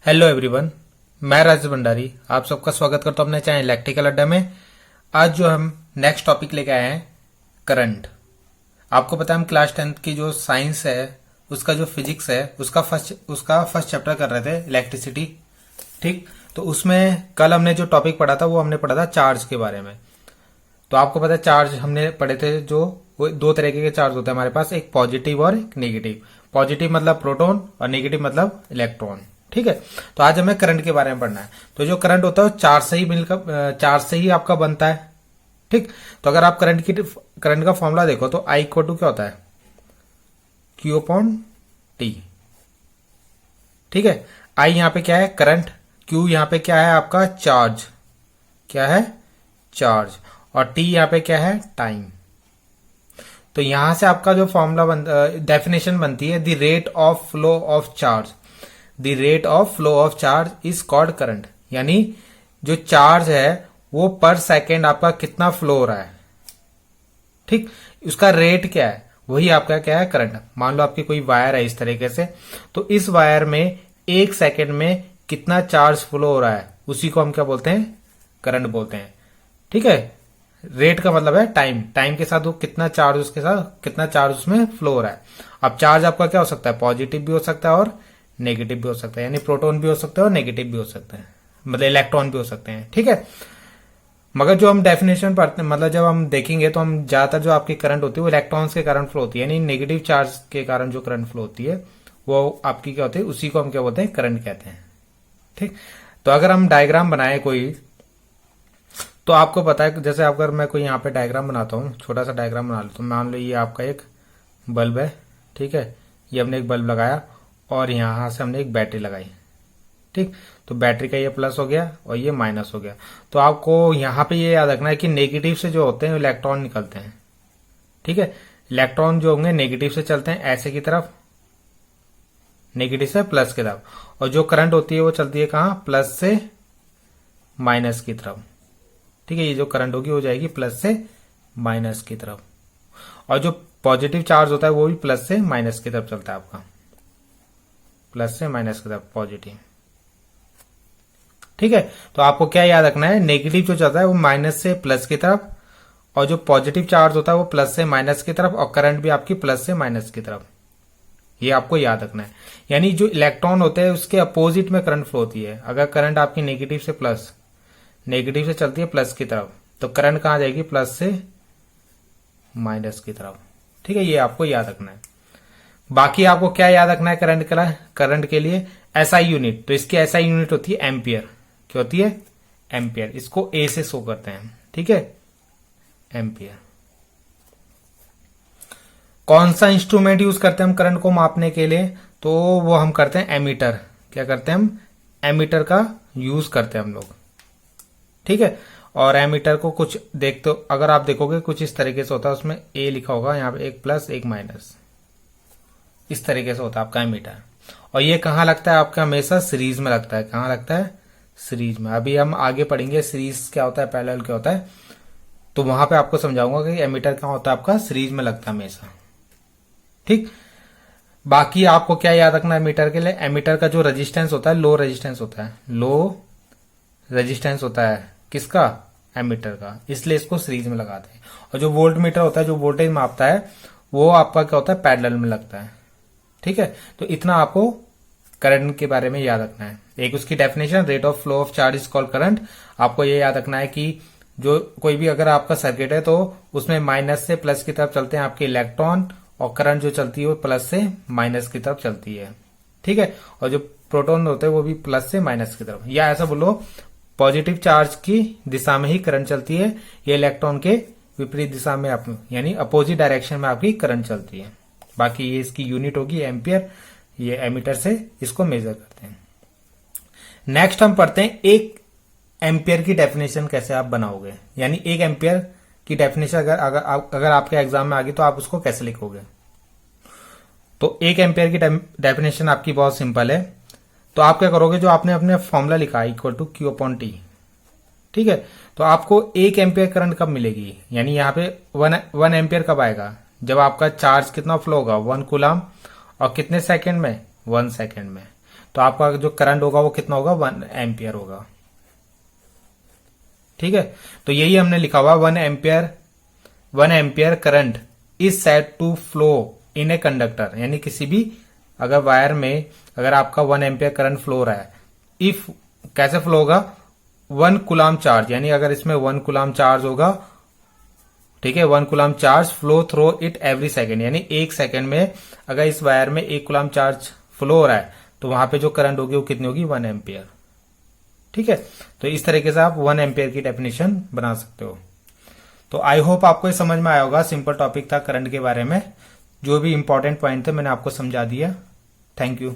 Hello everyone, मैं राजेश भंडारी आप सबका स्वागत करता हूं अपने चैनल इलेक्ट्रिकल अड्डा में। आज जो हम नेक्स्ट टॉपिक लेके आए हैं करंट। आपको पता है हम क्लास 10th की जो साइंस है उसका जो फिजिक्स है उसका फर्स्ट चैप्टर कर रहे थे इलेक्ट्रिसिटी। ठीक, तो उसमें कल हमने जो टॉपिक पढ़ा था वो हमने पढ़ा था चार्ज के बारे में। तो आपको पता है चार्ज हमने पढ़े थे, जो वो दो तरीके के चार्ज होते हैं हमारे पास, एक पॉजिटिव और एक नेगेटिव। पॉजिटिव मतलब प्रोटॉन और नेगेटिव मतलब इलेक्ट्रॉन। ठीक है, तो आज हमें करंट के बारे में पढ़ना है। तो जो करंट होता है वो चार्ज से ही आपका बनता है। ठीक, तो अगर आप करंट का फॉर्मूला देखो तो आई इक्वल टू क्या होता है, क्यू अपॉन टी। ठीक है, आई यहां पे क्या है, करंट। क्यू यहां पे क्या है आपका, चार्ज। क्या है, चार्ज। और टी यहां पे क्या है, टाइम। तो यहां से आपका जो फॉर्मूला डेफिनेशन बनती है, the rate of flow of charge. The rate of flow of charge is called current. यानी जो चार्ज है वो पर सेकेंड आपका कितना फ्लो हो रहा है, ठीक, उसका रेट क्या है, वही आपका क्या है, करंट। मान लो आपकी कोई वायर है इस तरीके से, तो इस वायर में एक सेकेंड में कितना चार्ज फ्लो हो रहा है उसी को हम क्या बोलते हैं, करंट बोलते हैं। ठीक है, रेट का मतलब है टाइम। टाइम के साथ वो कितना चार्ज, उसके साथ कितना चार्ज उसमें फ्लो हो रहा है। अब चार्ज आपका क्या हो सकता है, पॉजिटिव भी हो सकता है और नेगेटिव भी हो सकता है। यानी प्रोटॉन भी हो सकता है और नेगेटिव भी हो सकते हैं, मतलब इलेक्ट्रॉन भी हो सकते हैं। ठीक है, मगर जो हम डेफिनेशन पढ़ते हैं, मतलब जब हम देखेंगे तो हम ज्यादातर जो आपकी करंट होती है वो इलेक्ट्रॉन्स के कारण फ्लो होती है। यानी नेगेटिव चार्ज के कारण जो करंट फ्लो होती है वो आपकी क्या होती है, उसी को हम क्या बोलते हैं, करंट कहते हैं। ठीक, तो अगर हम डायग्राम बनाए कोई, तो आपको पता है जैसे अगर मैं कोई यहाँ पे डायग्राम बनाता हूँ, छोटा सा डायग्राम बना लेता हूँ। मान लो ये आपका एक बल्ब है। ठीक है, ये हमने एक बल्ब लगाया और यहां से हमने एक बैटरी लगाई। ठीक, तो बैटरी का ये प्लस हो गया और ये माइनस हो गया। तो आपको यहां पे ये याद रखना है कि नेगेटिव से जो होते हैं इलेक्ट्रॉन निकलते हैं। ठीक है, इलेक्ट्रॉन जो होंगे नेगेटिव से चलते हैं ऐसे की तरफ, नेगेटिव से प्लस की तरफ। और जो करंट होती है वो चलती है कहां, प्लस से माइनस की तरफ। ठीक है, ये जो करंट होगी हो जाएगी प्लस से माइनस की तरफ। और जो पॉजिटिव चार्ज होता है वो भी प्लस से माइनस की तरफ चलता है आपका, प्लस से माइनस की तरफ पॉजिटिव। ठीक है, तो आपको क्या याद रखना है, नेगेटिव जो चलता है वो माइनस से प्लस की तरफ, और जो पॉजिटिव चार्ज होता है वो प्लस से माइनस की तरफ, और करंट भी आपकी प्लस से माइनस की तरफ। ये आपको याद रखना है। यानी जो इलेक्ट्रॉन होते हैं उसके अपोजिट में करंट फ्लो होती है। अगर करंट आपकी नेगेटिव से चलती है प्लस की तरफ, तो करंट कहां जाएगी, प्लस से माइनस की तरफ। ठीक है, ये आपको याद रखना है। बाकी आपको क्या याद रखना है करंट के लिए, एसआई यूनिट। तो इसकी एसआई यूनिट होती है एम्पियर। क्या होती है, एम्पियर। इसको ए से शो करते हैं। ठीक है, एम्पियर। कौन सा इंस्ट्रूमेंट यूज करते हैं हम करंट को मापने के लिए, तो वो हम करते हैं एमीटर। क्या करते हैं हम, एमीटर का यूज करते हैं हम लोग। ठीक है, और एमीटर को कुछ अगर आप देखोगे कुछ इस तरीके से होता है, उसमें ए लिखा होगा यहाँ पे, एक प्लस एक माइनस, इस तरीके से होता है आपका एमीटर। और ये कहाँ लगता है आपका, हमेशा सीरीज में लगता है। कहाँ लगता है, सीरीज में। अभी हम आगे पढ़ेंगे सीरीज क्या होता है, पैरेलल क्या होता है, तो वहां पे आपको समझाऊंगा कि एमीटर कहाँ होता है आपका, सीरीज में लगता है हमेशा। ठीक, बाकी आपको क्या याद रखना है एमीटर के लिए, एमीटर का जो रेजिस्टेंस होता है लो रेजिस्टेंस होता है। लो रेजिस्टेंस होता है किसका, एमीटर का, इसलिए इसको सीरीज में लगाते हैं। और जो वोल्ट मीटर होता है जो वोल्टेज मापता है वो आपका क्या होता है, पैरेलल में लगता है। ठीक है, तो इतना आपको करंट के बारे में याद रखना है। एक उसकी definition, rate of flow of charge is called current. आपको ये याद रखना है कि जो कोई भी अगर आपका सर्किट है तो उसमें माइनस से प्लस की तरफ चलते हैं आपके इलेक्ट्रॉन, और करंट जो चलती है वो प्लस से माइनस की तरफ चलती है। ठीक है, और जो प्रोटॉन होते हैं वो भी प्लस से माइनस की तरफ, या ऐसा बोलो पॉजिटिव चार्ज की दिशा में ही करंट चलती है, ये इलेक्ट्रॉन के विपरीत दिशा में यानी अपोजिट डायरेक्शन में आपकी करंट चलती है। बाकी ये इसकी यूनिट होगी एम्पियर। ये एमीटर से इसको मेजर करते हैं। नेक्स्ट हम पढ़ते हैं एक एम्पियर की डेफिनेशन कैसे आप बनाओगे। यानी एक एम्पियर की डेफिनेशन अगर आपके एग्जाम में आ गई तो आप उसको कैसे लिखोगे। तो एक एम्पियर की डेफिनेशन आपकी बहुत सिंपल है। तो आप क्या करोगे, जो आपने अपने फॉर्मूला लिखा है equal to Q upon T. ठीक है, तो आपको एक एम्पियर करंट कब मिलेगी, यानी यहाँ पे वन एम्पियर कब आएगा, जब आपका चार्ज कितना फ्लो होगा, 1 कूलम, और कितने सेकंड में, 1 सेकंड में। तो आपका जो करंट होगा वो कितना होगा, 1 एम्पियर होगा। ठीक है, तो यही हमने लिखा हुआ 1 ampere current is said to flow in a conductor, यानी किसी भी अगर वायर में अगर आपका 1 एम्पियर करंट फ्लो हो रहा है, इफ कैसे फ्लो होगा, 1 कूलाम चार्ज, यानी अगर इसमें 1 कूलाम चार्ज होगा, ठीक है, 1 coulomb charge flow through it every second, यानी 1 सेकेंड में अगर इस वायर में 1 कूलाम चार्ज फ्लो हो रहा है तो वहां पे जो करंट होगी वो कितनी होगी, 1 एम्पियर। ठीक है, तो इस तरीके से आप 1 एम्पियर की डेफिनेशन बना सकते हो। तो आई होप आपको ये समझ में आया होगा, सिंपल टॉपिक था करंट के बारे में, जो भी इंपॉर्टेंट पॉइंट थे मैंने आपको समझा दिया। Thank you.